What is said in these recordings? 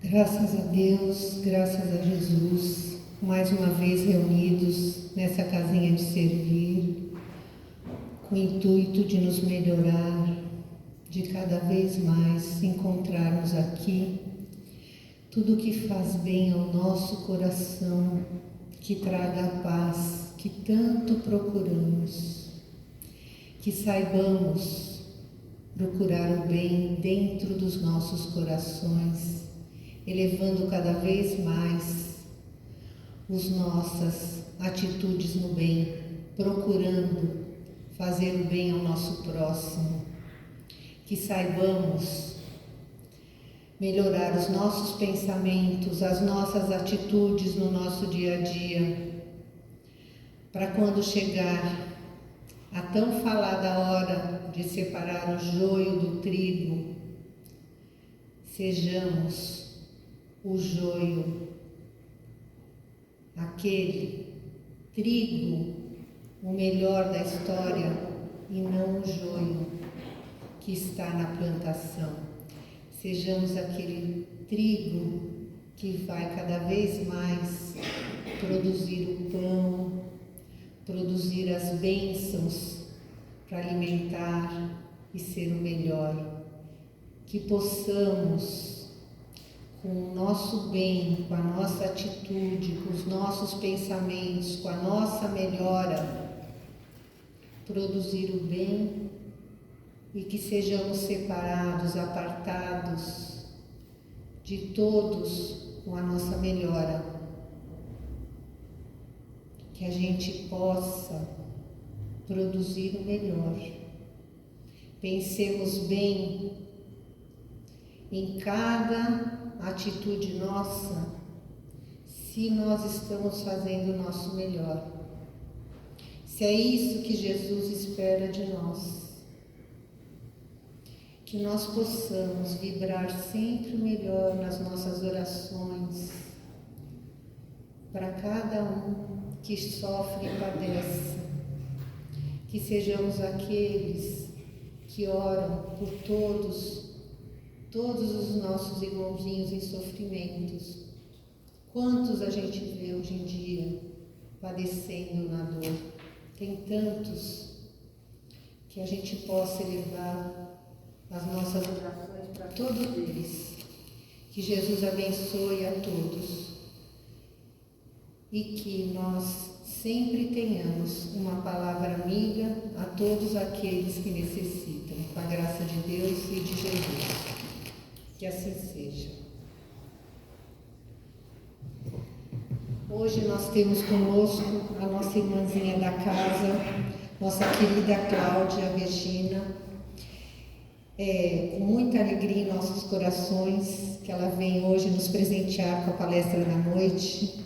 Graças a Deus, graças a Jesus, mais uma vez reunidos nessa casinha de servir, com o intuito de nos melhorar, de cada vez mais encontrarmos aqui tudo que faz bem ao nosso coração, que traga a paz que tanto procuramos, que saibamos procurar o bem dentro dos nossos corações, elevando cada vez mais as nossas atitudes no bem, procurando fazer o bem ao nosso próximo, que saibamos melhorar os nossos pensamentos, as nossas atitudes no nosso dia a dia, para quando chegar a tão falada hora de separar o joio do trigo, sejamos o joio, aquele trigo, o melhor da história, e não o joio que está na plantação. Sejamos aquele trigo que vai cada vez mais produzir o pão, produzir as bênçãos para alimentar e ser o melhor. Que possamos, com o nosso bem, com a nossa atitude, com os nossos pensamentos, com a nossa melhora, produzir o bem e que sejamos separados, apartados de todos com a nossa melhora. Que a gente possa produzir o melhor. Pensemos bem em cada atitude nossa, se nós estamos fazendo o nosso melhor. Se é isso que Jesus espera de nós. Que nós possamos vibrar sempre o melhor nas nossas orações, para cada um que sofre e padece. Que sejamos aqueles que oram por todos os nossos irmãozinhos em sofrimentos. Quantos a gente vê hoje em dia padecendo na dor? Tem tantos, que a gente possa elevar as nossas orações para todos eles. Que Jesus abençoe a todos e que nós sempre tenhamos uma palavra amiga a todos aqueles que necessitam, com a graça de Deus e de Jesus. Que assim seja. Hoje nós temos conosco a nossa irmãzinha da casa, nossa querida Cláudia Regina, com muita alegria em nossos corações, que ela vem hoje nos presentear com a palestra da noite.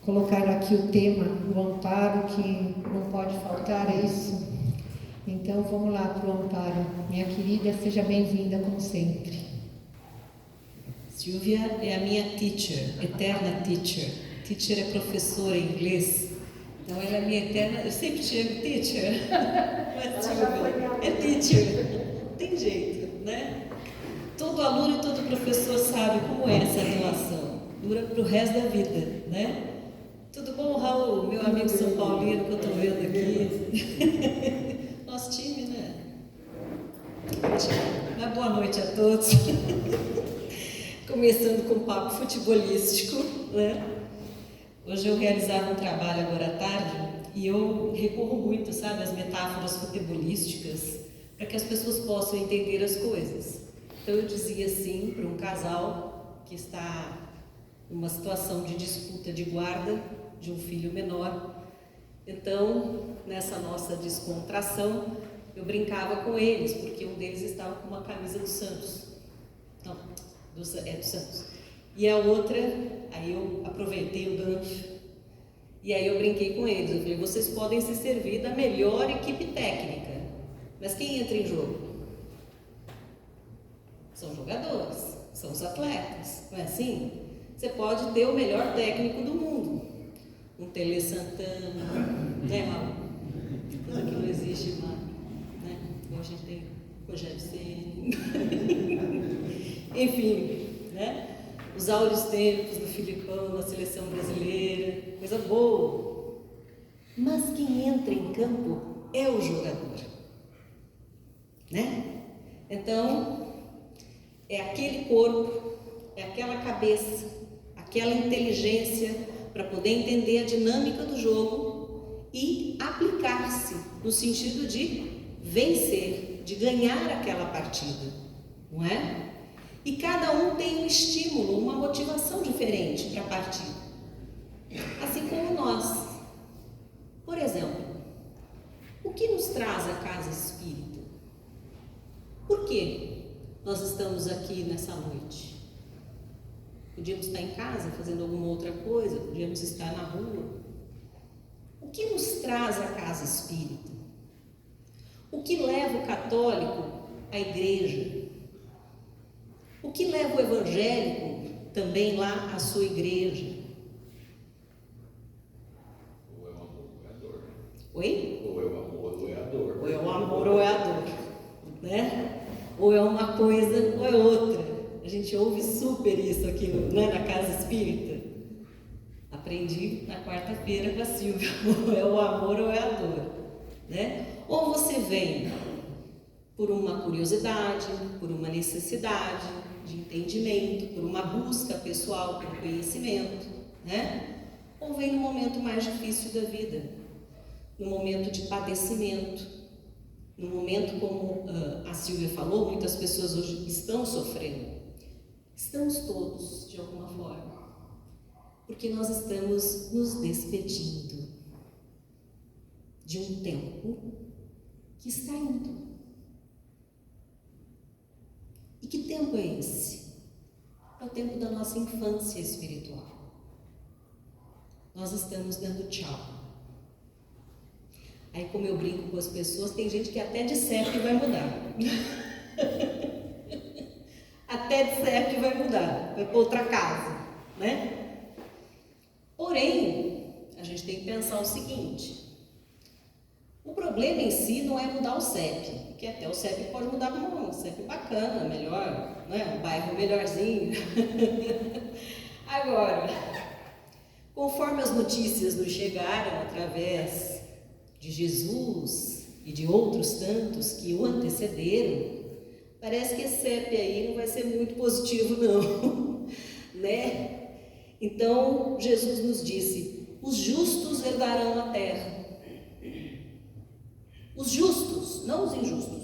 Colocaram aqui o tema, o amparo, que não pode faltar, é isso? Então vamos lá para o amparo. Minha querida, seja bem-vinda como sempre. Silvia é a minha teacher, eterna teacher. Teacher é professora em inglês, então ela é a minha eterna. Eu sempre chamo teacher, mas Silvia é teacher. Não tem jeito, né? Todo aluno e todo professor sabe como é essa relação. Dura para o resto da vida, né? Tudo bom, Raul? Meu amigo São Paulino que eu estou vendo aqui. Nosso time, né? Mas boa noite a todos. Começando com um papo futebolístico, né? Hoje eu realizava um trabalho agora à tarde e eu recorro muito, sabe, às metáforas futebolísticas para que as pessoas possam entender as coisas. Então eu dizia assim para um casal que está numa situação de disputa de guarda de um filho menor. Então, nessa nossa descontração, eu brincava com eles, porque um deles estava com uma camisa do Santos. Não, do Santos. E a outra, aí eu aproveitei o gancho, e aí eu brinquei com eles. Eu falei, vocês podem se servir da melhor equipe técnica, mas quem entra em jogo? São jogadores, são os atletas, não é assim? Você pode ter o melhor técnico do mundo, um Tele Santana, né, Raul? Coisa que não existe mais, né? Hoje a gente tem Rogério Ceni. Enfim, né? Os áureos tempos do Filipão na seleção brasileira, coisa boa. Mas quem entra em campo é o jogador, né? Então, é aquele corpo, é aquela cabeça, aquela inteligência para poder entender a dinâmica do jogo e aplicar-se no sentido de vencer, de ganhar aquela partida, não é? E cada um tem um estímulo, uma motivação diferente para a partida, assim como nós. Por exemplo, o que nos traz a casa espírita? Por que nós estamos aqui nessa noite? Podíamos estar em casa fazendo alguma outra coisa, podíamos estar na rua. O que nos traz a casa espírita? O que leva o católico à igreja? O que leva o evangélico também lá à sua igreja? Ou é o amor ou é a dor. Oi? Ou é o amor ou é a dor. Ou é o amor ou é a dor, né? Ou é uma coisa ou é outra. A gente ouve super isso aqui, né, na casa espírita. Aprendi na quarta-feira com a Silvia. Ou é o amor ou é a dor, né? Ou você vem por uma curiosidade, por uma necessidade de entendimento, por uma busca pessoal por conhecimento, né? Ou vem no momento mais difícil da vida, no momento de padecimento, no momento como a Silvia falou, muitas pessoas hoje estão sofrendo. Estamos todos, de alguma forma, porque nós estamos nos despedindo de um tempo que está indo. E que tempo é esse? É o tempo da nossa infância espiritual. Nós estamos dando tchau. Aí, como eu brinco com as pessoas, tem gente que até de CEP vai mudar. Até de CEP vai mudar, vai para outra casa, né? Porém, a gente tem que pensar o seguinte: o problema em si não é mudar o CEP, porque até o CEP pode mudar para um CEP bacana, melhor, né? Um bairro melhorzinho. Agora, conforme as notícias nos chegaram através de Jesus e de outros tantos que o antecederam, parece que esse CEP aí não vai ser muito positivo não, né? Então, Jesus nos disse: os justos herdarão a terra. Os justos, não os injustos.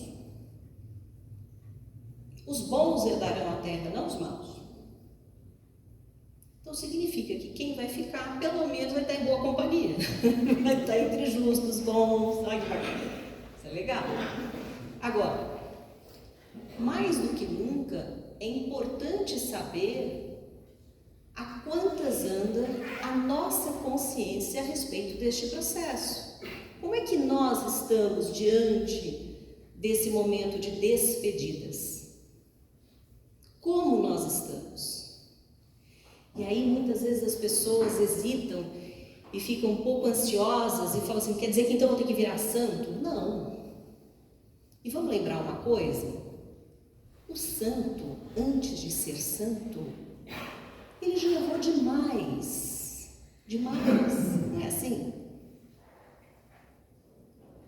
Os bons herdarão a terra, não os maus. Então significa que quem vai ficar, pelo menos vai estar em boa companhia. Vai estar entre justos, bons, ai que bacana. Isso é legal. Agora, mais do que nunca, é importante saber a quantas anda a nossa consciência a respeito deste processo. Como é que nós estamos diante desse momento de despedidas? Como nós estamos? E aí muitas vezes as pessoas hesitam e ficam um pouco ansiosas e falam assim: quer dizer que então eu vou ter que virar santo? Não. E vamos lembrar uma coisa: o santo, antes de ser santo, ele já errou demais. Demais, não é assim?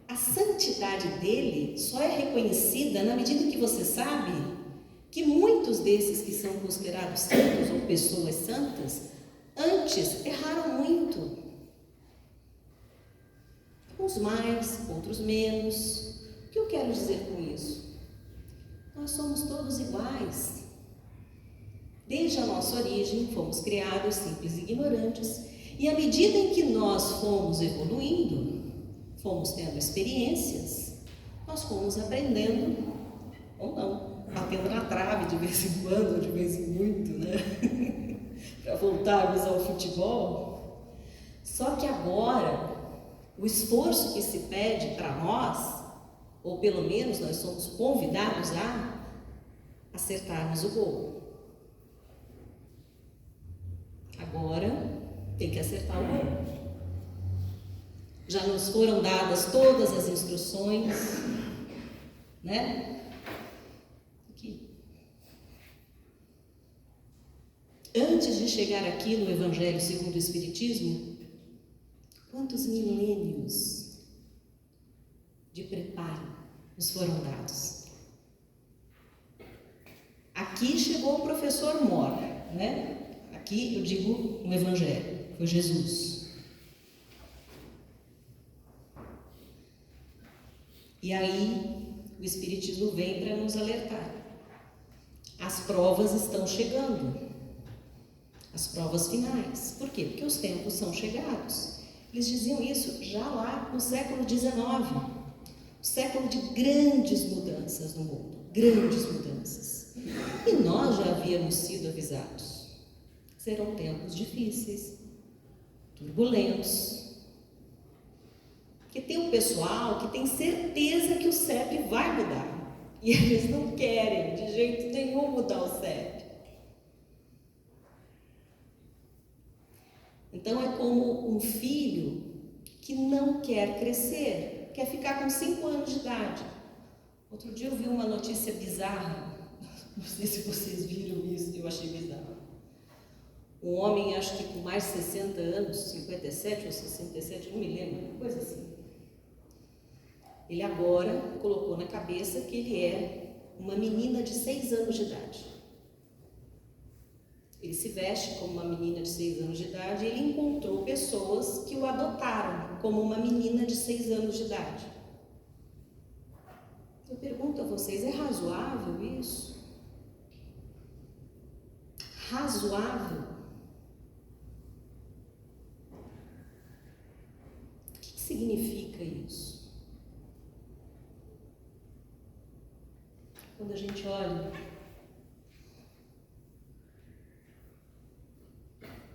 A santidade dele só é reconhecida na medida que você sabe que muitos desses que são considerados santos ou pessoas santas, antes erraram muito. Uns mais, outros menos. O que eu quero dizer com isso? Nós somos todos iguais. Desde a nossa origem, fomos criados simples e ignorantes, e à medida em que nós fomos evoluindo, fomos tendo experiências, nós fomos aprendendo, ou não, batendo na trave de vez em quando, ou de vez em muito, né? Para voltarmos ao futebol. Só que agora, o esforço que se pede para nós, ou pelo menos nós somos convidados a acertarmos o gol. Agora tem que acertar o gol. Já nos foram dadas todas as instruções, né? Aqui. chegar aqui no Evangelho segundo o Espiritismo, quantos milênios de preparo nos foram dados? Aqui chegou o professor Mor, né? Aqui eu digo no Evangelho, foi Jesus. E aí o Espiritismo vem para nos alertar. As provas estão chegando, as provas finais. Por quê? Porque os tempos são chegados. Eles diziam isso já lá no século XIX, século de grandes mudanças no mundo, grandes mudanças. E nós já havíamos sido avisados. Serão tempos difíceis, turbulentos. Porque tem um pessoal que tem certeza que o CEP vai mudar. E eles não querem de jeito nenhum mudar o CEP. Então é como um filho que não quer crescer, quer ficar com 5 anos de idade. Outro dia eu vi uma notícia bizarra, não sei se vocês viram isso, eu achei bizarro. Um homem, acho que com mais de 60 anos, 57 ou 67, não me lembro, uma coisa assim. Ele agora colocou na cabeça que ele é uma menina de 6 anos de idade. Ele se veste como uma menina de 6 anos de idade e ele encontrou pessoas que o adotaram como uma menina de 6 anos de idade. Eu pergunto a vocês, é razoável isso? Razoável? O que significa isso? Quando a gente olha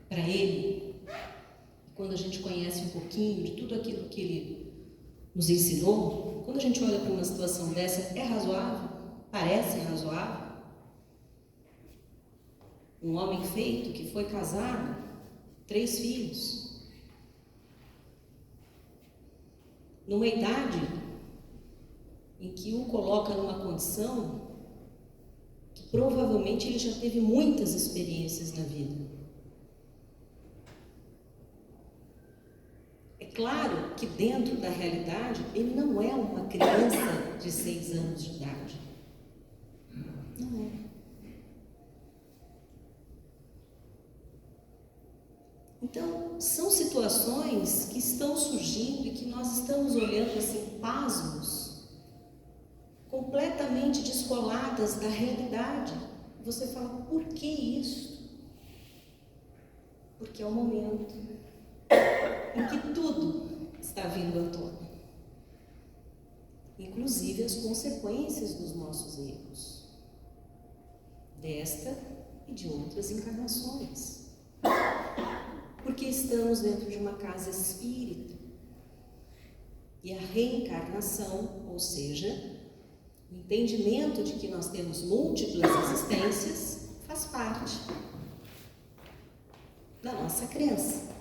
para ele, quando a gente conhece um pouquinho de tudo aquilo que ele nos ensinou, quando a gente olha para uma situação dessa, é razoável? Parece razoável? Um homem feito que foi casado, 3 filhos, numa idade em que o coloca numa condição que provavelmente ele já teve muitas experiências na vida. É claro que dentro da realidade ele não é uma criança de 6 anos de idade. Não é. Então, são situações que estão surgindo e que nós estamos olhando assim, pasmos, completamente descoladas da realidade. Você fala, por que isso? Porque é o momento em que tudo está vindo à tona, inclusive as consequências dos nossos erros, desta e de outras encarnações. Porque estamos dentro de uma casa espírita e a reencarnação, ou seja, o entendimento de que nós temos múltiplas existências, faz parte da nossa crença.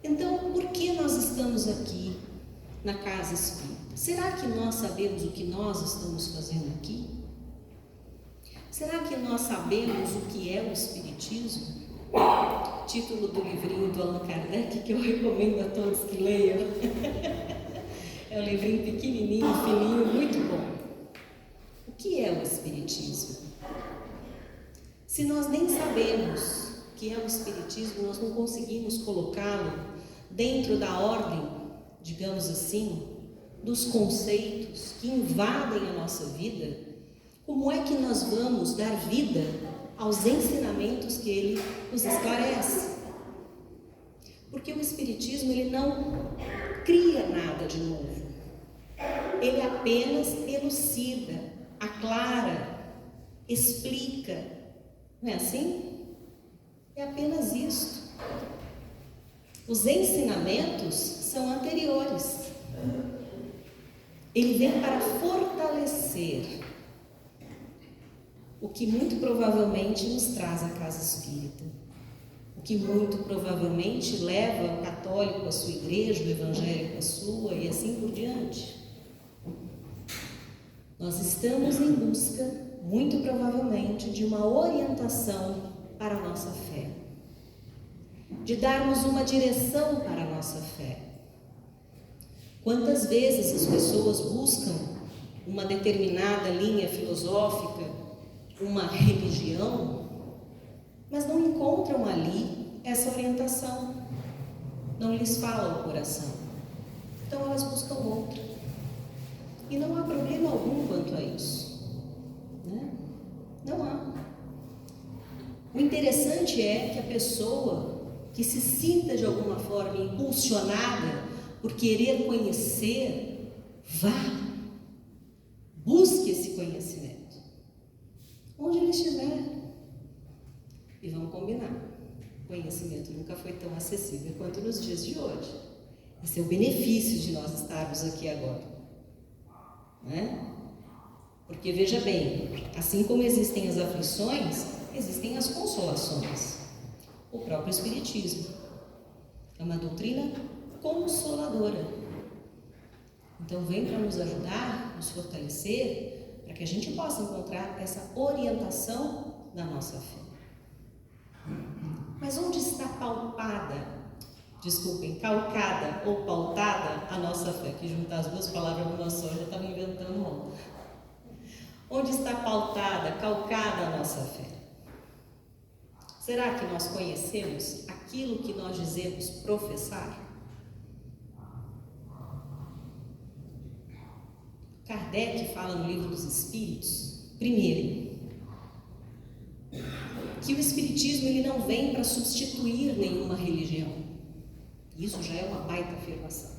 Então, por que nós estamos aqui na casa espírita? Será que nós sabemos o que nós estamos fazendo aqui? Será que nós sabemos o que é o Espiritismo? Título do livrinho do Allan Kardec, que eu recomendo a todos que leiam. É um livrinho pequenininho, fininho, muito bom. O que é o Espiritismo? Se nós nem sabemos o que é o Espiritismo, nós não conseguimos colocá-lo dentro da ordem, digamos assim, dos conceitos que invadem a nossa vida. Como é que nós vamos dar vida aos ensinamentos que ele nos esclarece? Porque o Espiritismo, ele não cria nada de novo. Ele apenas elucida, aclara, explica. Não é assim? É apenas isso. Os ensinamentos são anteriores. Ele vem para fortalecer o que muito provavelmente nos traz à casa espírita, o que muito provavelmente leva o católico à sua igreja, o evangélico à sua e assim por diante. Nós estamos em busca muito provavelmente, de uma orientação para a nossa fé, de darmos uma direção para a nossa fé. Quantas vezes as pessoas buscam uma determinada linha filosófica, uma religião, mas não encontram ali essa orientação, não lhes fala o coração, então elas buscam outra. E não há problema algum quanto a isso, né? Não há. O interessante é que a pessoa que se sinta de alguma forma impulsionada por querer conhecer, vá, busque esse conhecimento, onde ele estiver. E vamos combinar, o conhecimento nunca foi tão acessível quanto nos dias de hoje. Esse é o benefício de nós estarmos aqui agora, né? Porque veja bem, assim como existem as aflições, existem as consolações. O próprio Espiritismo é uma doutrina consoladora. Então vem para nos ajudar, nos fortalecer, para que a gente possa encontrar essa orientação na nossa fé. Mas onde está calcada ou pautada a nossa fé? Que juntar as duas palavras numa só, já estava inventando uma. Onde está pautada, calcada a nossa fé? Será que nós conhecemos aquilo que nós dizemos professar? Kardec fala no Livro dos Espíritos, primeiro, que o Espiritismo ele não vem para substituir nenhuma religião. Isso já é uma baita afirmação.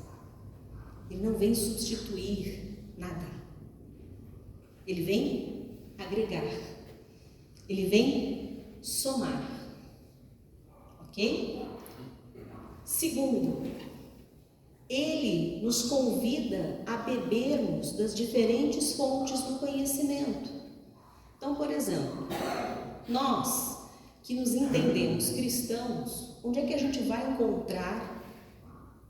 Ele não vem substituir nada. Ele vem agregar. Ele vem somar. Ok? Segundo, ele nos convida a bebermos das diferentes fontes do conhecimento. Então, por exemplo, nós que nos entendemos cristãos, onde é que a gente vai encontrar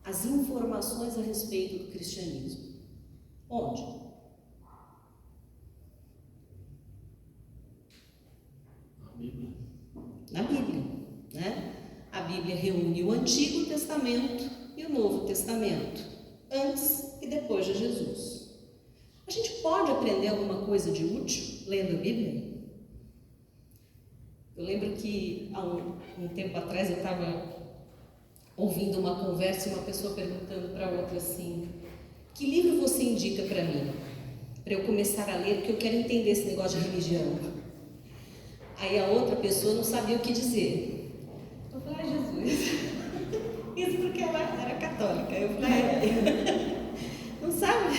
as informações a respeito do cristianismo? Onde? Na Bíblia, né? A Bíblia reúne o Antigo Testamento e o Novo Testamento, antes e depois de Jesus. A gente pode aprender alguma coisa de útil lendo a Bíblia? Eu lembro que há um tempo atrás eu estava ouvindo uma conversa e uma pessoa perguntando para outra assim: que livro você indica para mim? Para eu começar a ler, porque eu quero entender esse negócio de religião. Aí a outra pessoa não sabia o que dizer. Eu falei: ai, Jesus, isso porque ela era católica. Eu falei: não sabe?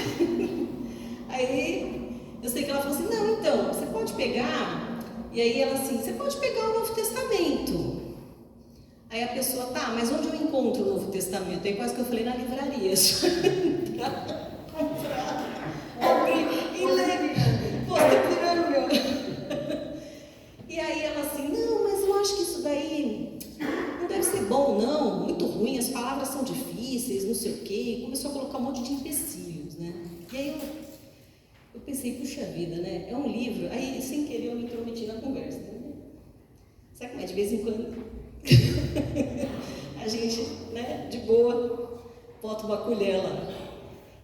Aí eu sei que ela falou assim: não, então, você pode pegar. E aí ela assim: você pode pegar o Novo Testamento. Aí a pessoa: tá, mas onde eu encontro o Novo Testamento? Aí quase que eu falei: na livraria. Comprar, abrir e ler. Pô, tá tirando meu. E aí ela assim: não, mas eu acho que isso daí não deve ser bom, não. Muito ruim, as palavras são difíceis, não sei o quê. E começou a colocar um monte de empecilhos, né? E aí eu pensei: puxa vida, né? É um livro. Aí, sem querer, eu me intrometi na conversa, né? Sabe como é? De vez em quando a gente, né, de boa, bota uma colher lá.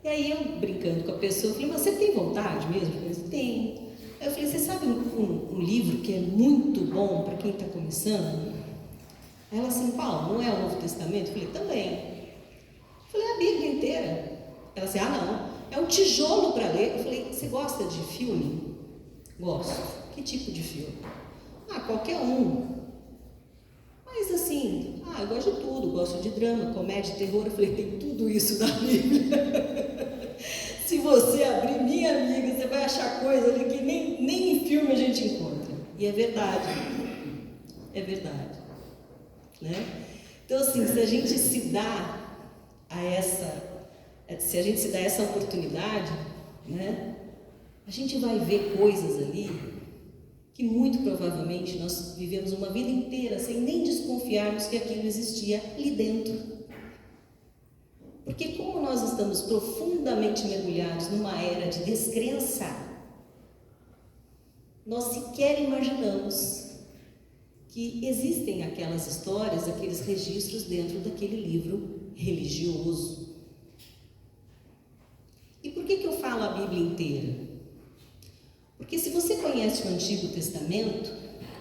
E aí eu, brincando com a pessoa, falei: mas você tem vontade mesmo? Eu falei: tem. Aí eu falei: você sabe um livro que é muito bom para quem está começando? Aí ela assim: qual? Não é o Novo Testamento? Eu falei: também. Eu falei: a Bíblia inteira. Ela assim: ah, não. É um tijolo para ler. Eu falei: você gosta de filme? Gosto. Que tipo de filme? Ah, qualquer um. Mas assim, eu gosto de tudo. Gosto de drama, comédia, terror. Eu falei: tem tudo isso na Bíblia. Se você abrir, minha amiga, você vai achar coisa ali que nem em filme a gente encontra. E é verdade. É verdade. Né? Então assim, se a gente se dá essa oportunidade, né, a gente vai ver coisas ali que muito provavelmente nós vivemos uma vida inteira sem nem desconfiarmos que aquilo existia ali dentro. Porque como nós estamos profundamente mergulhados numa era de descrença, nós sequer imaginamos que existem aquelas histórias, aqueles registros dentro daquele livro religioso. E por que eu falo a Bíblia inteira? Porque se você conhece o Antigo Testamento,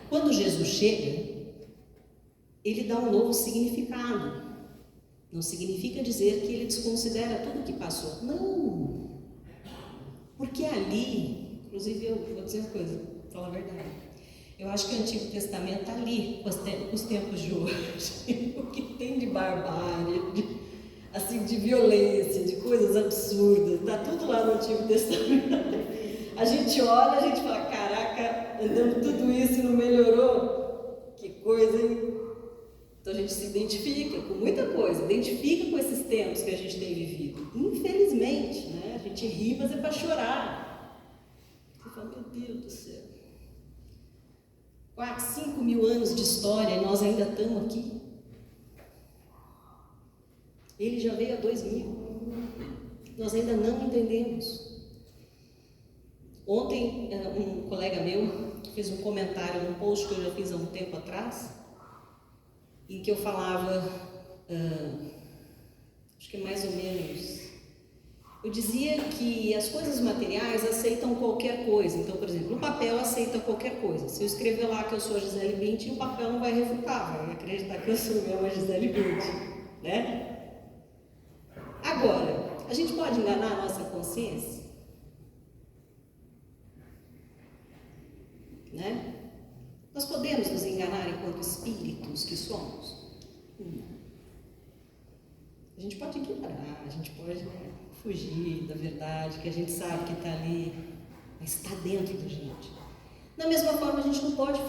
quando Jesus chega, ele dá um novo significado. Não significa dizer que ele desconsidera tudo o que passou. Não! Porque ali, inclusive eu vou dizer uma coisa, vou falar a verdade. Eu acho que o Antigo Testamento está ali com os tempos de hoje. O que tem de barbárie, de violência, de coisas absurdas, está tudo lá no Antigo Testamento. A gente olha, a gente fala, caraca, andando tudo isso e não melhorou? Que coisa, hein? Então a gente se identifica com muita coisa, identifica com esses tempos que a gente tem vivido. Infelizmente, né? A gente ri, mas é para chorar. Você fala, meu Deus do céu. 5 mil anos de história e nós ainda estamos aqui. Ele já veio há 2000. Nós ainda não entendemos. Ontem, um colega meu fez um comentário num post que eu já fiz há um tempo atrás, em que eu falava, acho que mais ou menos, eu dizia que as coisas materiais aceitam qualquer coisa. Então, por exemplo, o papel aceita qualquer coisa. Se eu escrever lá que eu sou a Gisele Bündchen, o papel não vai refutar, vai acreditar que eu sou mesmo a Gisele Bündchen, né? Agora, a gente pode enganar a nossa consciência? Né? Nós podemos nos enganar enquanto espíritos que somos? Não. A gente pode ignorar, a gente pode fugir da verdade, que a gente sabe que está ali, mas está dentro da gente. Da mesma forma, a gente não pode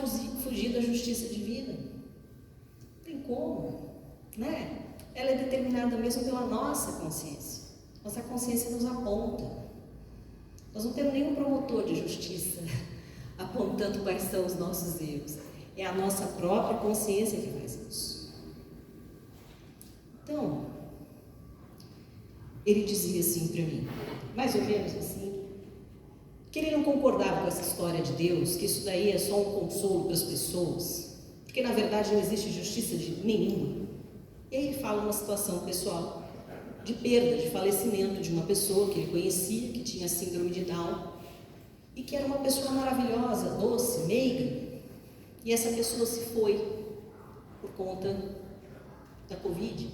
fugir da justiça divina. Não tem como, né? Ela é determinada mesmo pela nossa consciência. Nossa consciência nos aponta. Nós não temos nenhum promotor de justiça apontando quais são os nossos erros. É a nossa própria consciência que faz isso. Então, ele dizia assim para mim, mais ou menos assim, que ele não concordava com essa história de Deus, que isso daí é só um consolo para as pessoas, porque na verdade não existe justiça nenhuma. E aí ele fala uma situação pessoal, de perda, de falecimento de uma pessoa que ele conhecia, que tinha síndrome de Down, e que era uma pessoa maravilhosa, doce, meiga, e essa pessoa se foi por conta da Covid.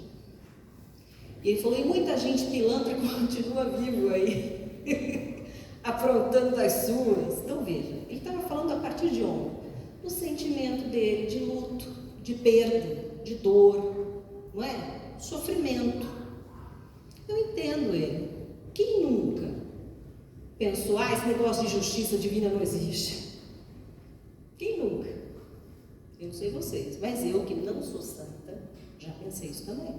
E ele falou, e muita gente pilantra continua vivo aí, aprontando das suas. Então veja, ele estava falando a partir de onde? Do sentimento dele de luto, de perda, de dor, não é? Sofrimento. Eu entendo ele. Quem nunca pensou, esse negócio de justiça divina não existe? Quem nunca? Eu não sei vocês, mas eu que não sou santa, já pensei isso também.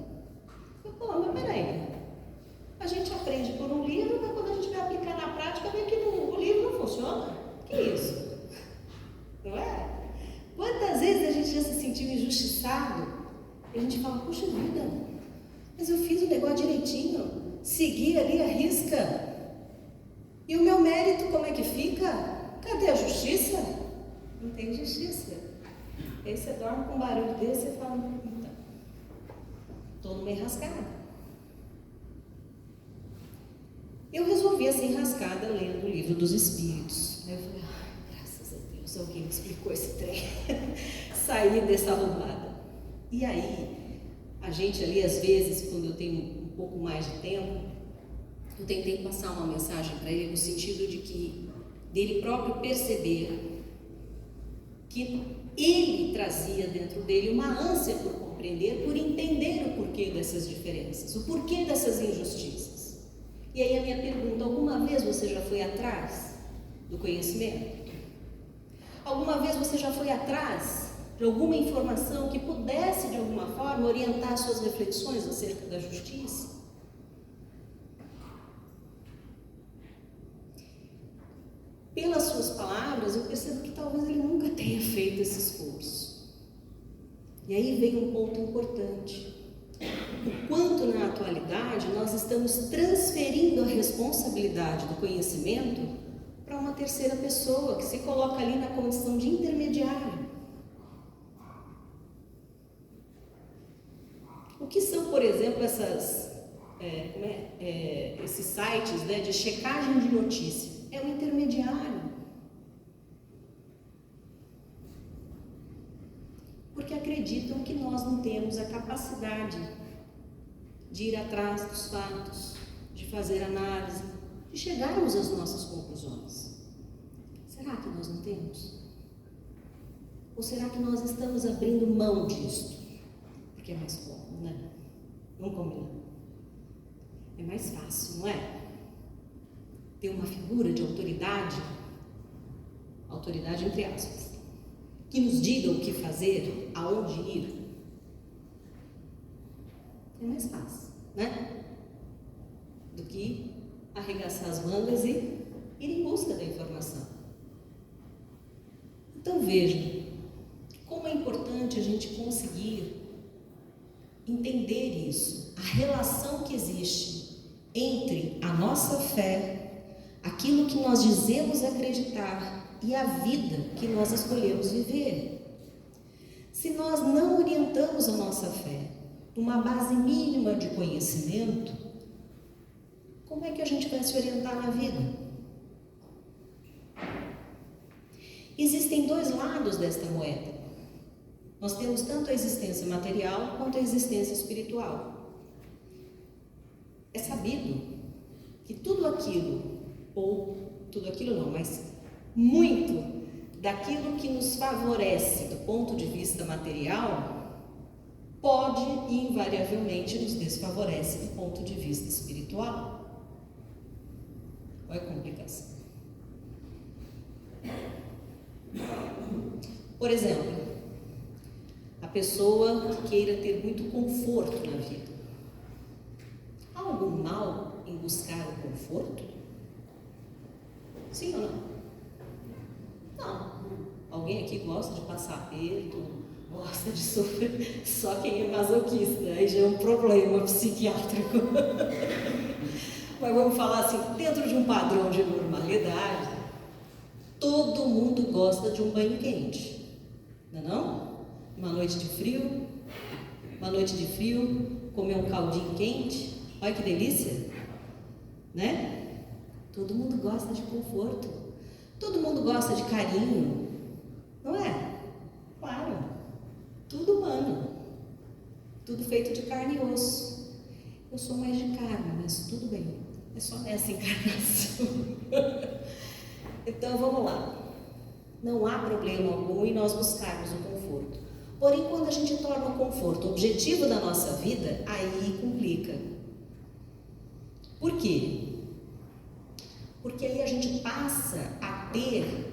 Mas peraí, a gente aprende por um livro, mas quando a gente vai aplicar na prática, vê que o livro não funciona. Que isso? Não é? Quantas vezes a gente já se sentiu injustiçado e a gente fala, puxa vida, mas eu fiz o negócio direitinho, segui ali a risca. E o meu mérito como é que fica? Cadê a justiça? Não tem justiça. Aí você dorme com um barulho desse e fala, então, estou numa enrascada. Eu resolvi essa enrascada lendo o Livro dos Espíritos. Aí eu falei, graças a Deus, alguém me explicou esse trem. Saí dessa arrumada. E aí, a gente ali, às vezes, quando eu tenho um pouco mais de tempo, eu tentei passar uma mensagem para ele no sentido de que, dele próprio perceber que ele trazia dentro dele uma ânsia por compreender, por entender o porquê dessas diferenças, o porquê dessas injustiças. E aí a minha pergunta, alguma vez você já foi atrás do conhecimento? Alguma vez você já foi atrás de alguma informação que pudesse, de alguma forma, orientar suas reflexões acerca da justiça? Pelas suas palavras, eu percebo que talvez ele nunca tenha feito esse esforço. E aí vem um ponto importante. O quanto na atualidade nós estamos transferindo a responsabilidade do conhecimento para uma terceira pessoa que se coloca ali na condição de intermediário. O que são, por exemplo, esses sites, né, de checagem de notícia? É um intermediário. Porque acreditam que nós não temos a capacidade de ir atrás dos fatos, de fazer análise, de chegarmos às nossas conclusões. Será que nós não temos? Ou será que nós estamos abrindo mão disso? Porque é mais cômodo, né? Não combina. É mais fácil, não é? Ter uma figura de autoridade entre aspas, que nos diga o que fazer, aonde ir. É mais fácil, né? Do que arregaçar as mangas e ir em busca da informação. Então vejam como é importante a gente conseguir entender isso, a relação que existe entre a nossa fé, aquilo que nós dizemos acreditar e a vida que nós escolhemos viver. Se nós não orientamos a nossa fé numa base mínima de conhecimento, como é que a gente vai se orientar na vida? Existem dois lados desta moeda. Nós temos tanto a existência material quanto a existência espiritual. É sabido que tudo aquilo, ou tudo aquilo não, mas muito daquilo que nos favorece do ponto de vista material, pode e invariavelmente nos desfavorece do ponto de vista espiritual. Qual é a complicação? Por exemplo, a pessoa que queira ter muito conforto na vida. Há algum mal em buscar o conforto? Sim ou não? Não. Alguém aqui gosta de passar aperto, gosta de sofrer? Só quem é masoquista, aí já é um problema psiquiátrico. Mas vamos falar assim, dentro de um padrão de normalidade, todo mundo gosta de um banho quente, não é não? Uma noite de frio, comer um caldinho quente, olha que delícia, né? Todo mundo gosta de conforto, todo mundo gosta de carinho, não é? Claro, tudo humano, tudo feito de carne e osso. Eu sou mais de carne, mas tudo bem, é só nessa encarnação. Então vamos lá, não há problema algum em nós buscarmos o conforto. Porém, quando a gente torna o conforto o objetivo da nossa vida, aí complica. Por quê? Porque aí a gente passa a ter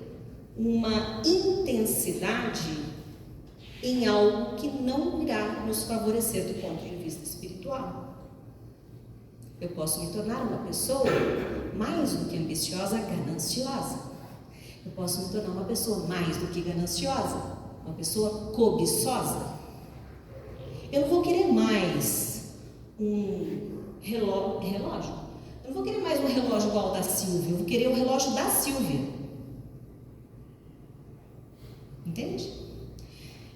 uma intensidade em algo que não irá nos favorecer do ponto de vista espiritual. Eu posso me tornar uma pessoa mais do que ambiciosa, gananciosa. Eu posso me tornar uma pessoa mais do que gananciosa, uma pessoa cobiçosa. Eu não vou querer mais um relógio. Eu não vou querer mais um relógio igual ao da Silvia. Eu vou querer o relógio da Silvia. Entende?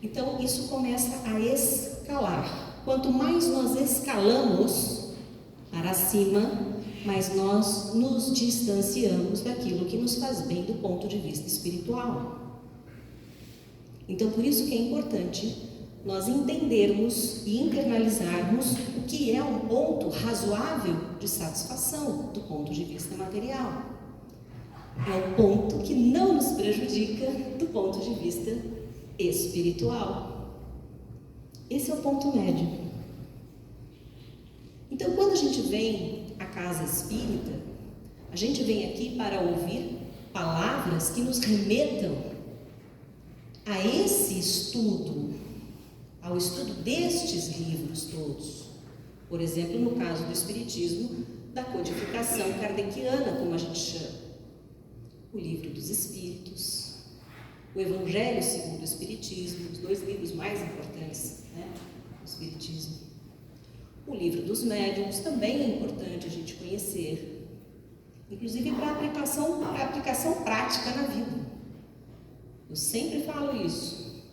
Então isso começa a escalar. Quanto mais nós escalamos para cima, mais nós nos distanciamos daquilo que nos faz bem do ponto de vista espiritual. Então, por isso que é importante nós entendermos e internalizarmos o que é um ponto razoável de satisfação do ponto de vista material. É um ponto que não nos prejudica do ponto de vista espiritual. Esse é o ponto médio. Então, quando a gente vem à casa espírita, a gente vem aqui para ouvir palavras que nos remetam a esse estudo, ao estudo destes livros todos. Por exemplo, no caso do Espiritismo, da codificação kardeciana, como a gente chama. O Livro dos Espíritos, o Evangelho segundo o Espiritismo, os dois livros mais importantes, né, do Espiritismo. O Livro dos Médiuns também é importante a gente conhecer. inclusive para aplicação prática na vida. Eu sempre falo isso.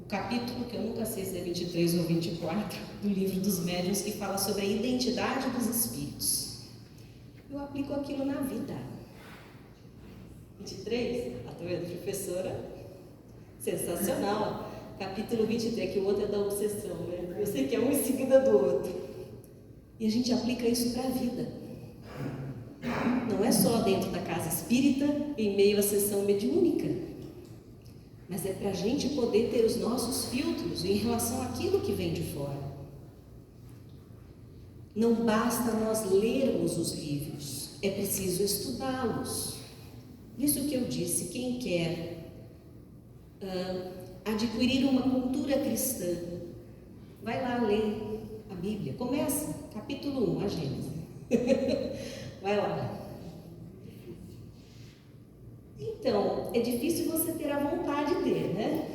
O capítulo, que eu nunca sei se é 23 ou 24, do livro dos médiuns, que fala sobre a identidade dos espíritos. Eu aplico aquilo na vida. 23, a tua professora, sensacional. Capítulo 23, que o outro é da obsessão, né? Eu sei que é um em seguida do outro. E a gente aplica isso para a vida. Não é só dentro da casa espírita, em meio à sessão mediúnica, mas é para a gente poder ter os nossos filtros em relação àquilo que vem de fora. Não basta nós lermos os livros, é preciso estudá-los. Por isso que eu disse, quem quer adquirir uma cultura cristã, vai lá ler a Bíblia. Começa, capítulo 1, a Gênesis. Vai lá. Então, é difícil você ter a vontade de, né?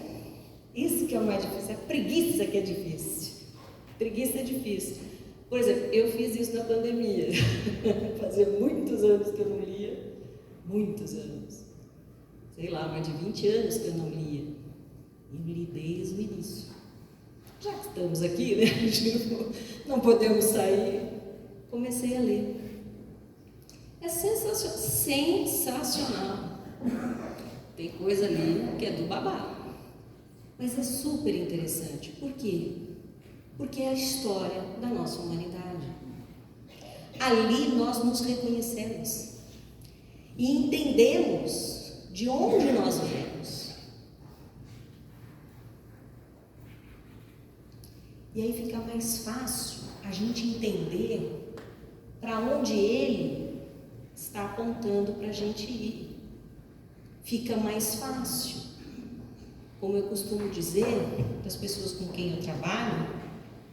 Isso que é o mais difícil, a preguiça que é difícil. Preguiça é difícil. Por exemplo, eu fiz isso na pandemia. Fazia muitos anos que eu não lia. Muitos anos. Sei lá, mais de 20 anos que eu não lia. Eu li desde o início. Já que estamos aqui, né? Não podemos sair. Comecei a ler. É sensacional. Sensacional. Tem coisa ali que é do babá. Mas é super interessante. Por quê? Porque é a história da nossa humanidade. Ali nós nos reconhecemos e entendemos de onde nós viemos. E aí fica mais fácil a gente entender para onde ele está apontando para a gente ir. Fica mais fácil. Como eu costumo dizer para as pessoas com quem eu trabalho,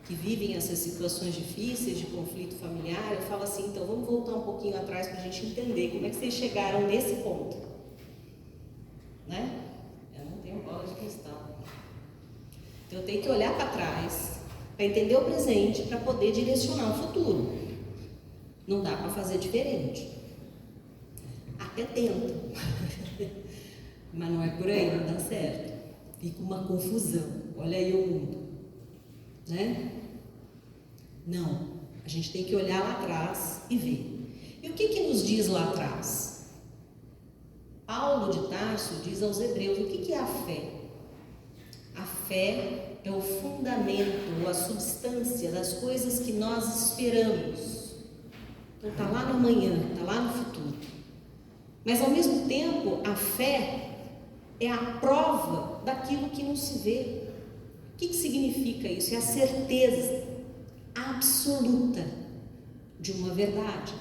que vivem essas situações difíceis de conflito familiar, eu falo assim, então vamos voltar um pouquinho atrás para a gente entender como é que vocês chegaram nesse ponto. Né? Eu não tenho bola de cristal. Então eu tenho que olhar para trás, para entender o presente, para poder direcionar o futuro. Não dá para fazer diferente. Até tento. Mas não é por aí, não dá certo. Fica uma confusão. Olha aí o mundo. Né? Não. A gente tem que olhar lá atrás e ver. E o que nos diz lá atrás? Paulo de Tarso diz aos Hebreus, o que é a fé? A fé é o fundamento, a substância das coisas que nós esperamos. Então está lá no amanhã, está lá no futuro. Mas ao mesmo tempo, a fé é a prova daquilo que não se vê. O que significa isso? É a certeza absoluta de uma verdade.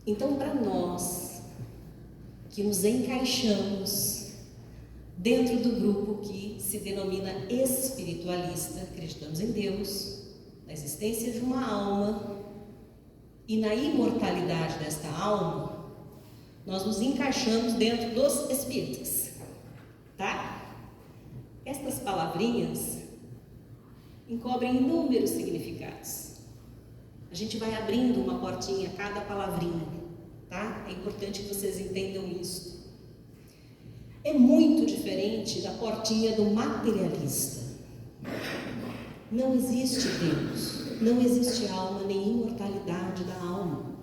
Então, para nós que nos encaixamos dentro do grupo que se denomina espiritualista, acreditamos em Deus, na existência de uma alma e na imortalidade desta alma, nós nos encaixamos dentro dos espíritas, tá? Estas palavrinhas encobrem inúmeros significados. A gente vai abrindo uma portinha a cada palavrinha, tá? É importante que vocês entendam isso. É muito diferente da portinha do materialista. Não existe Deus, não existe alma nem imortalidade da alma.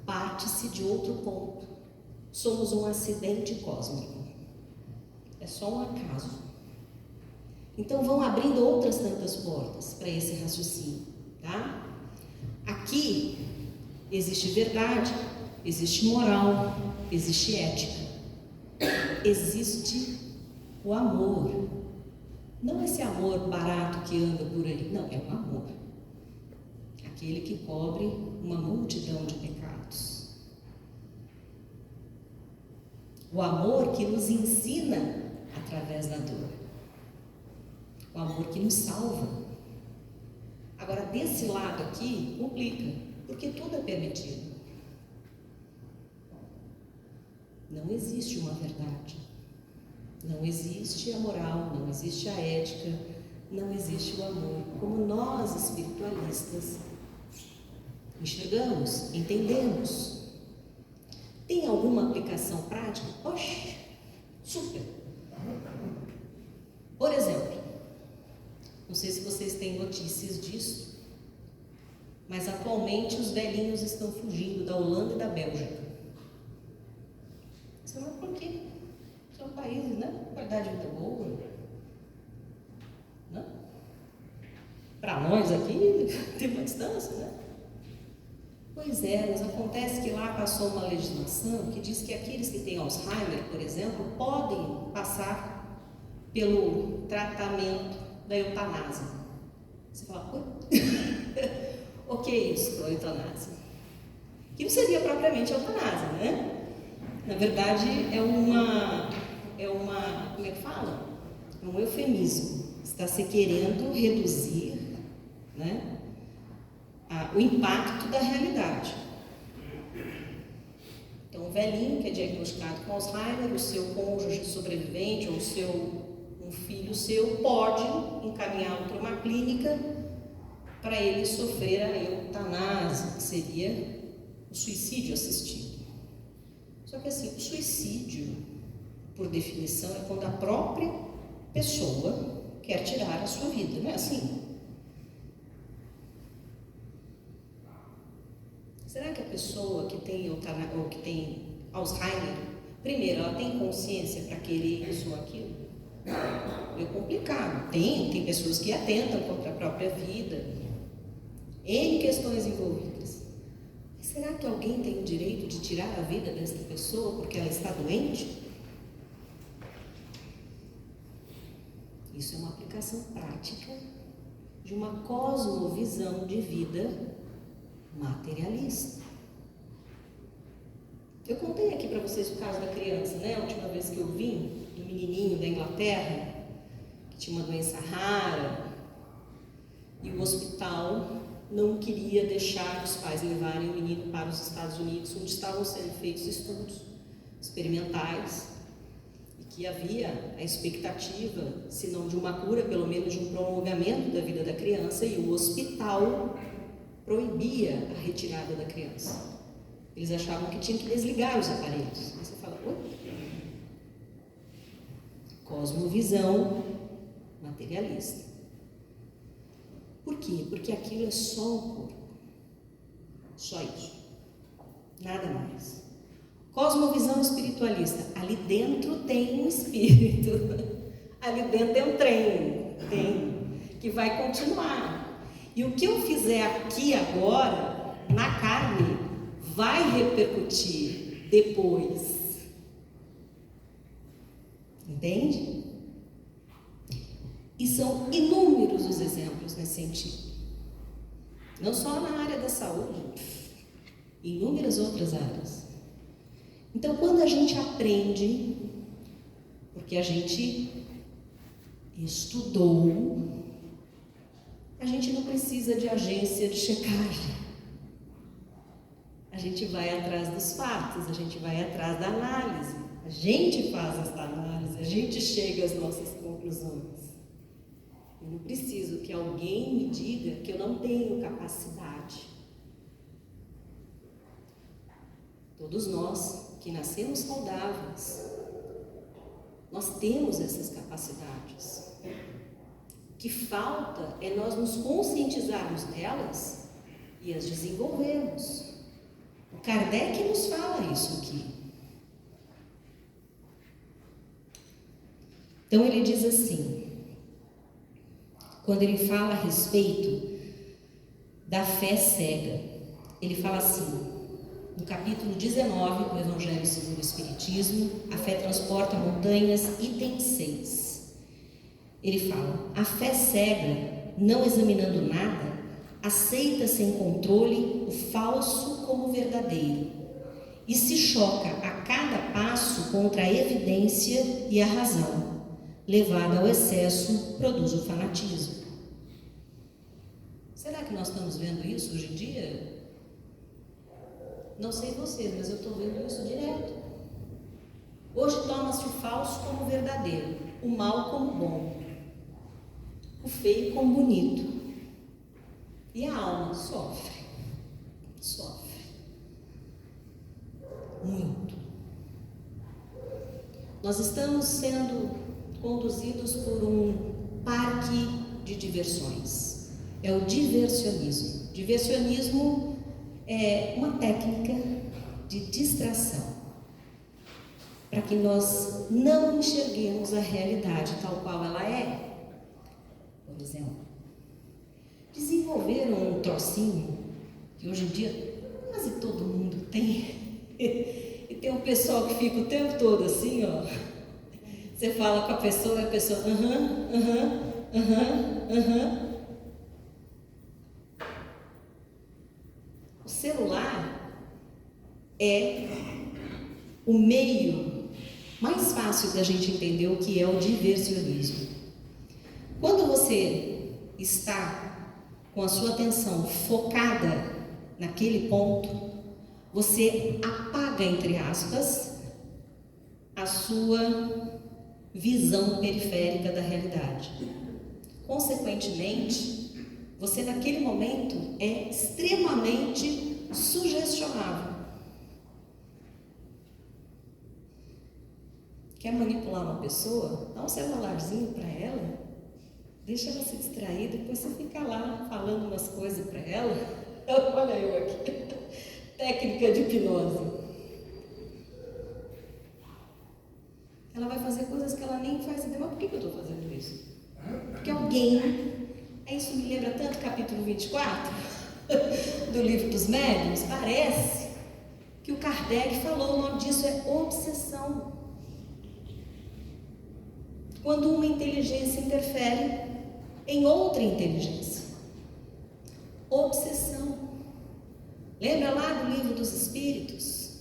Parte-se de outro ponto. Somos um acidente cósmico. É só um acaso. Então vão abrindo outras tantas portas para esse raciocínio, tá? Aqui existe verdade, existe moral, existe ética. Existe o amor. Não esse amor barato que anda por aí. Não, é o amor. Aquele que cobre uma multidão de pecados. O amor que nos ensina através da dor. O amor que nos salva. Agora, desse lado aqui, complica, porque tudo é permitido. Não existe uma verdade. Não existe a moral, não existe a ética, não existe o amor como nós espiritualistas enxergamos, entendemos. Tem alguma aplicação prática? Oxe, super! Por exemplo, não sei se vocês têm notícias disso, mas atualmente os velhinhos estão fugindo da Holanda e da Bélgica. Você não por quê? São países, né? Qualidade muito boa. Né? Para nós aqui tem uma distância, né? Pois é, mas acontece que lá passou uma legislação que diz que aqueles que têm Alzheimer, por exemplo, podem passar pelo tratamento da eutanásia. Você fala, oi? O que é isso, a eutanásia? Que não seria propriamente eutanásia, né? Na verdade, é uma, como é que fala? É um eufemismo. Está se querendo reduzir, né, o impacto da realidade. Então, o velhinho que é diagnosticado com Alzheimer, o seu cônjuge sobrevivente ou um filho seu pode encaminhá-lo para uma clínica para ele sofrer a eutanásia, que seria o suicídio assistido. Só que assim, o suicídio, por definição, é quando a própria pessoa quer tirar a sua vida, não é assim? Será que a pessoa que tem Alzheimer, primeiro, ela tem consciência para querer isso ou aquilo? É complicado. Tem pessoas que atentam contra a própria vida. N questões envolvidas. Mas será que alguém tem o direito de tirar a vida dessa pessoa porque ela está doente? Isso é uma aplicação prática de uma cosmovisão de vida materialista. Eu contei aqui para vocês o caso da criança, né? A última vez que eu vim, do menininho da Inglaterra, que tinha uma doença rara, e o hospital não queria deixar os pais levarem o menino para os Estados Unidos, onde estavam sendo feitos estudos experimentais, e que havia a expectativa, se não de uma cura, pelo menos de um prolongamento da vida da criança, e o hospital proibia a retirada da criança. Eles achavam que tinham que desligar os aparelhos. Aí você fala, oi? Cosmovisão materialista. Por quê? Porque aquilo é só o corpo. Só isso. Nada mais. Cosmovisão espiritualista. Ali dentro tem um espírito. Ali dentro tem um trem. Que vai continuar. E o que eu fizer aqui agora, na carne, vai repercutir depois. Entende? E são inúmeros os exemplos nesse sentido. Não só na área da saúde, em inúmeras outras áreas. Então, quando a gente aprende, porque a gente estudou, a gente não precisa de agência de checagem. A gente vai atrás dos fatos, a gente vai atrás da análise. A gente faz essa análise, a gente chega às nossas conclusões. Eu não preciso que alguém me diga que eu não tenho capacidade. Todos nós que nascemos saudáveis, nós temos essas capacidades. O que falta é nós nos conscientizarmos delas e as desenvolvermos. O Kardec nos fala isso aqui. Então ele diz assim, quando ele fala a respeito da fé cega, ele fala assim, no capítulo 19 do Evangelho segundo o Espiritismo, a fé transporta montanhas, item 6. Ele fala, a fé cega, não examinando nada, aceita sem controle o falso como verdadeiro e se choca a cada passo contra a evidência e a razão. Levada ao excesso, produz o fanatismo. Será que nós estamos vendo isso hoje em dia? Não sei vocês, mas eu estou vendo isso direto. Hoje toma-se o falso como verdadeiro, o mal como bom. o feio com o bonito. E a alma sofre. Muito. Nós estamos sendo conduzidos por um parque de diversões. É o diversionismo. Diversionismo é uma técnica de distração, para que nós não enxerguemos a realidade tal qual ela é. Por exemplo, desenvolveram um trocinho que hoje em dia quase todo mundo tem. E tem um pessoal que fica o tempo todo assim, ó. Você fala com a pessoa e a pessoa, aham. O celular é o meio mais fácil da gente entender o que é o diversionismo. Quando você está com a sua atenção focada naquele ponto, você apaga, entre aspas, a sua visão periférica da realidade. Consequentemente, você naquele momento é extremamente sugestionável. Quer manipular uma pessoa? Dá um celularzinho para ela, deixa ela se distrair, depois você fica lá falando umas coisas para ela. Olha eu aqui. Técnica de hipnose. Ela vai fazer coisas que ela nem faz ideia. Mas por que eu estou fazendo isso? Porque alguém... Isso me lembra tanto capítulo 24 do livro dos médiuns. Parece que o Kardec falou, o nome disso é obsessão. Quando uma inteligência interfere em outra inteligência. Obsessão. Lembra lá do livro dos Espíritos?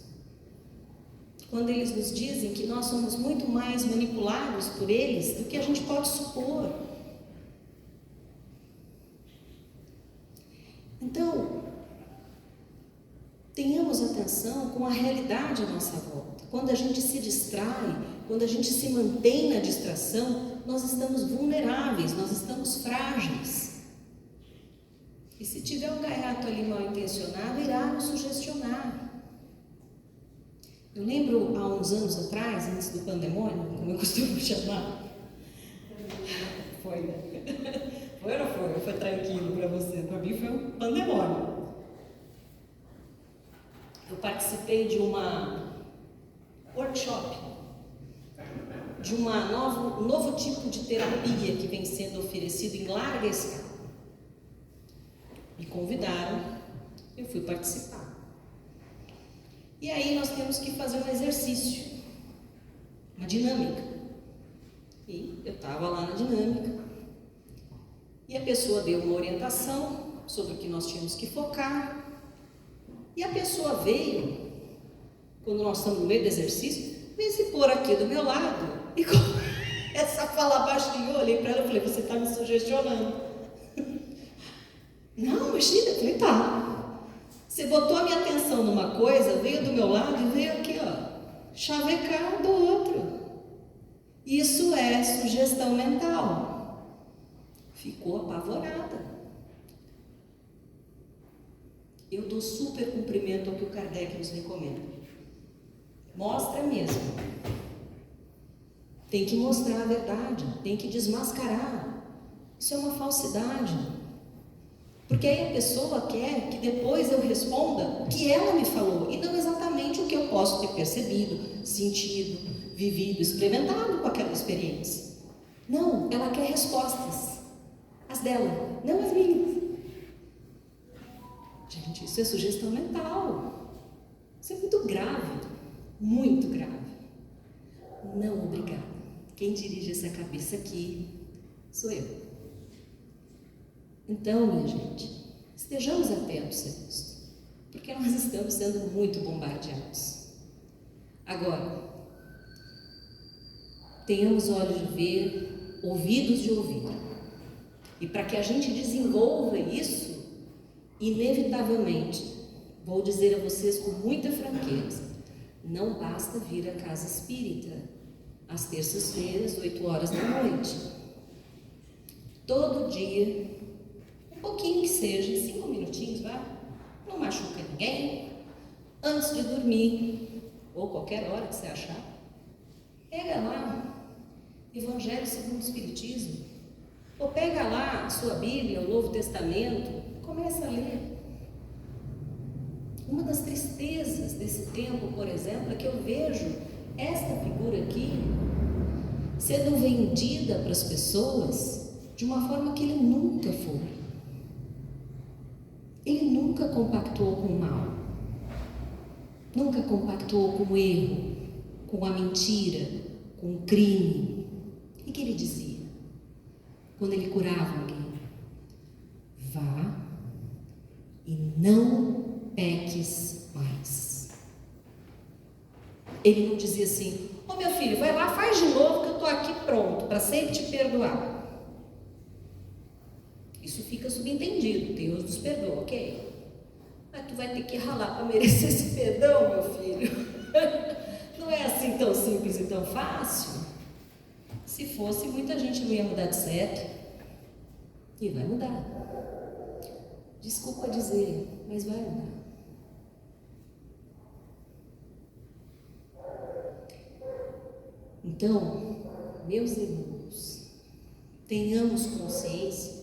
Quando eles nos dizem que nós somos muito mais manipulados por eles do que a gente pode supor. Então, tenhamos atenção com a realidade à nossa volta. Quando a gente se distrai, quando a gente se mantém na distração, nós estamos vulneráveis, nós estamos frágeis. E se tiver um gaiato ali mal intencionado, irá nos sugestionar. Eu lembro há uns anos atrás, antes do pandemônio, como eu costumo chamar. Foi, né? Foi ou não foi? Foi tranquilo para você? Para mim foi um pandemônio. Eu participei de uma workshop, de um novo tipo de terapia que vem sendo oferecido em larga escala. Me convidaram, eu fui participar. E aí nós temos que fazer um exercício, uma dinâmica. E eu estava lá na dinâmica. E a pessoa deu uma orientação sobre o que nós tínhamos que focar. E a pessoa veio, quando nós estamos no meio do exercício, veio se pôr aqui do meu lado e começa a falar baixinho. Eu olhei para ela e falei, você está me sugestionando. Não, imagina, eu falei, tá. Você botou a minha atenção numa coisa, veio do meu lado e veio aqui, ó, chavecar do outro. Isso é sugestão mental. Ficou apavorada. Eu dou super cumprimento ao que o Kardec nos recomenda. Mostra mesmo. Tem que mostrar a verdade, tem que desmascarar. Isso é uma falsidade. Porque aí a pessoa quer que depois eu responda o que ela me falou e não exatamente o que eu posso ter percebido, sentido, vivido, experimentado com aquela experiência. Não, ela quer respostas, as dela, não as minhas. Gente, isso é sugestão mental. Isso é muito grave, muito grave. Não, obrigada. Quem dirige essa cabeça aqui sou eu. Então, minha gente, estejamos atentos a isso, porque nós estamos sendo muito bombardeados. Agora, tenhamos olhos de ver, ouvidos de ouvir. E para que a gente desenvolva isso, inevitavelmente, vou dizer a vocês com muita franqueza, não basta vir à casa espírita às terças-feiras, 8 horas da noite. todo dia, um pouquinho que seja, 5 minutinhos, vai, não machuca ninguém, antes de dormir, ou qualquer hora que você achar, pega lá Evangelho segundo o Espiritismo, ou pega lá a sua Bíblia, o Novo Testamento, começa a ler. Uma das tristezas desse tempo, por exemplo, é que eu vejo esta figura aqui sendo vendida para as pessoas de uma forma que ele nunca foi. Ele nunca compactuou com o mal, nunca compactuou com o erro, com a mentira, com o crime. E o que ele dizia? Quando ele curava alguém: vá e não peques mais. Ele não dizia assim: ô meu filho, vai lá, faz de novo que eu estou aqui pronto para sempre te perdoar. Isso fica subentendido, Deus nos perdoa, ok? Mas tu vai ter que ralar para merecer esse perdão, meu filho. Não é assim tão simples e tão fácil. Se fosse, muita gente não ia mudar de seta. E vai mudar. Desculpa dizer, mas vai mudar. Então, meus irmãos, tenhamos consciência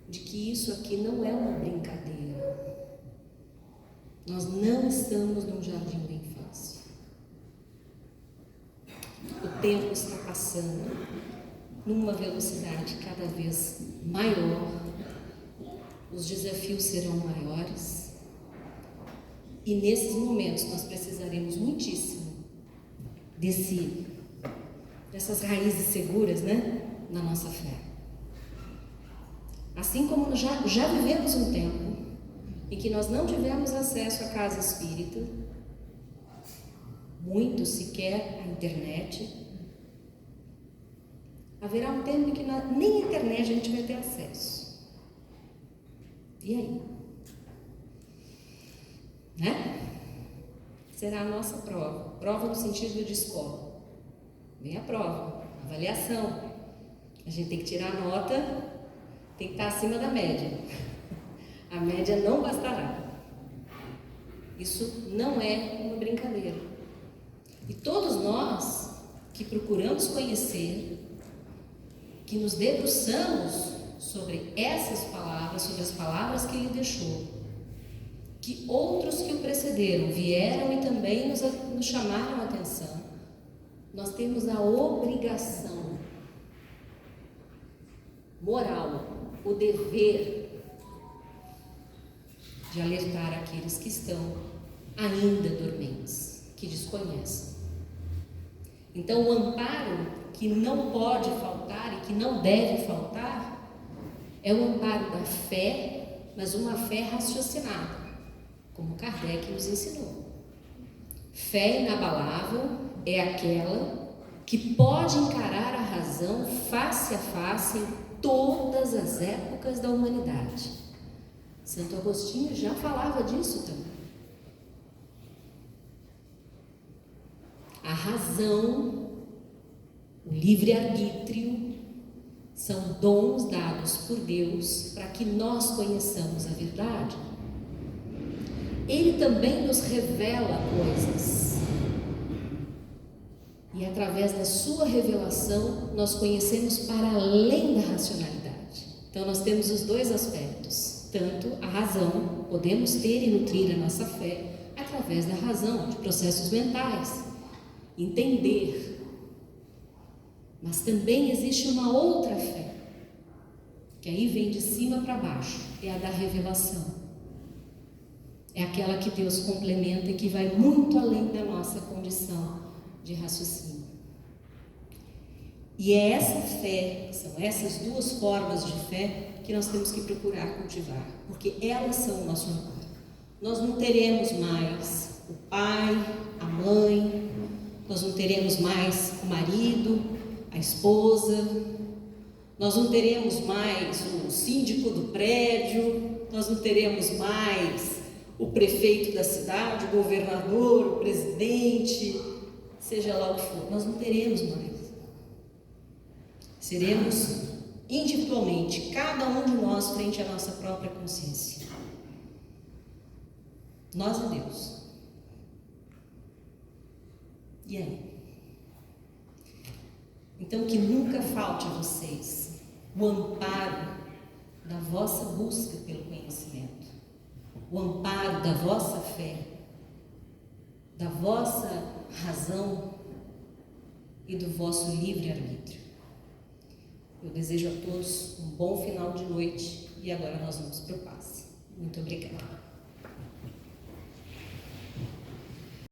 de que isso aqui não é uma brincadeira. Nós não estamos num jardim da infância. O tempo está passando numa velocidade cada vez maior, os desafios serão maiores, e nesses momentos nós precisaremos muitíssimo dessas raízes seguras, na nossa fé. Assim como já vivemos um tempo em que nós não tivemos acesso à casa espírita, muito sequer à internet, haverá um tempo em que nem a internet a gente vai ter acesso. E aí? Será a nossa prova. Prova no sentido de escola. Vem a prova, avaliação. A gente tem que tirar a nota, tem que estar acima da média. A média não bastará. Isso não é uma brincadeira. E todos nós que procuramos conhecer, que nos debruçamos sobre essas palavras, sobre as palavras que ele deixou, que outros que o precederam vieram e também nos chamaram a atenção, nós temos a obrigação moral, o dever de alertar aqueles que estão ainda dormentes, que desconhecem. Então, o amparo que não pode faltar e que não deve faltar é o amparo da fé, mas uma fé raciocinada, como Kardec nos ensinou. Fé inabalável é aquela que pode encarar a razão face a face em todas as épocas da humanidade. Santo Agostinho já falava disso também. A razão, o livre-arbítrio, são dons dados por Deus para que nós conheçamos a verdade. Ele também nos revela coisas. E através da sua revelação, nós conhecemos para além da racionalidade. Então, nós temos os dois aspectos. Tanto a razão, podemos ter e nutrir a nossa fé através da razão, de processos mentais. Entender. Mas também existe uma outra fé, que aí vem de cima para baixo, é a da revelação. É aquela que Deus complementa e que vai muito além da nossa condição de raciocínio. E é essa fé, são essas duas formas de fé que nós temos que procurar cultivar, porque elas são o nosso amparo. Nós não teremos mais o pai, a mãe, nós não teremos mais o marido, a esposa, nós não teremos mais o síndico do prédio, nós não teremos mais o prefeito da cidade, o governador, o presidente, seja lá o que for, nós não teremos mais. Seremos individualmente, cada um de nós frente à nossa própria consciência. Nós e Deus. E aí? Então, que nunca falte a vocês o amparo da vossa busca pelo conhecimento, o amparo da vossa fé, da vossa razão e do vosso livre-arbítrio. Eu desejo a todos um bom final de noite e agora nós vamos para o passe. Muito obrigada.